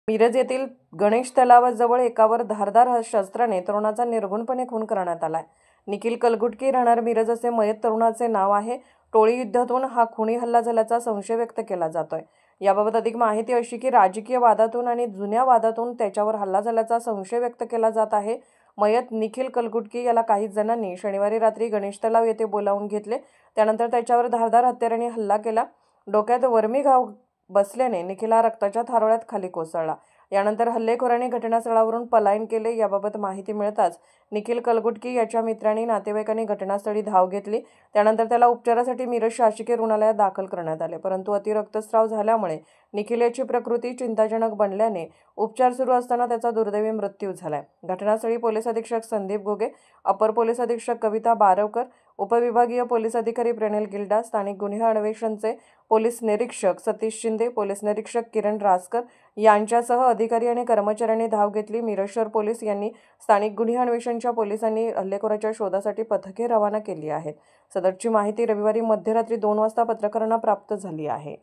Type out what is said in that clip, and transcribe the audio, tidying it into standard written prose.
मिरज येथील गणेश तलावाजवळ एकावर धारदार शस्त्राने तरुणाचा निर्घृणपणे खून करण्यात आलाय। निखिल कलगुटकी राहणार मिरज असे मयत तरुणाचे नाव आहे। टोळी युद्धातून हा खुनी हल्ला झाल्याचा संशय व्यक्त केला जातोय। याबाबत अधिक माहिती अशी की राजकीय वादातून आणि जुन्या वादातून त्याच्यावर हल्ला झाल्याचा संशय व्यक्त केला जात आहे। मयत निखिल कलगुटकी याला काही जणांनी शनिवारी रात्री गणेश तलाव येथे बोलावून घेतले। त्यानंतर त्याच्यावर धारदार हत्याराने हल्ला केला। डोक्यात वर्मी घाव बसल्याने निखिल हा रक्ताच्या थारोळ्यात खाली कोसळला। यानंतर हल्लेखोरांनी घटनास्थळावरून पलायन केले। याबाबत माहिती मिळताच निखिल कलगुटकी याच्या मित्रांनी नातेवाईकांनी घटनास्थळी धाव घेतली। त्यानंतर त्याला उपचारासाठी मिरज शासकीय रुग्णालयात दाखल करण्यात आले, परंतु अतिरक्तस्राव झाल्यामुळे निखिल याची प्रकृती चिंताजनक बनल्याने उपचार सुरू असताना त्याचा दुर्दैवी मृत्यू झालाय। घटनास्थळी पोलीस अधीक्षक संदीप घोगे, अपर पोलीस अधीक्षक कविता बारवकर, उपविभागीय पोलीस अधिकारी प्रणेल गिल्डा, स्थानिक गुन्हे अन्वेषणचे पोलीस निरीक्षक सतीश शिंदे, पोलीस निरीक्षक किरण रासकर यांच्यासह अधिकारी आणि कर्मचाऱ्यांनी धाव घेतली। मिरज शहर पोलीस यांनी स्थानिक गुन्हे अन्वेषणच्या पोलिसांनी हल्लेखोराच्या शोधासाठी पथके रवाना केली आहेत। सदरची माहिती रविवारी मध्यरात्री 2 वाजता पत्रकारांना प्राप्त झाली आहे।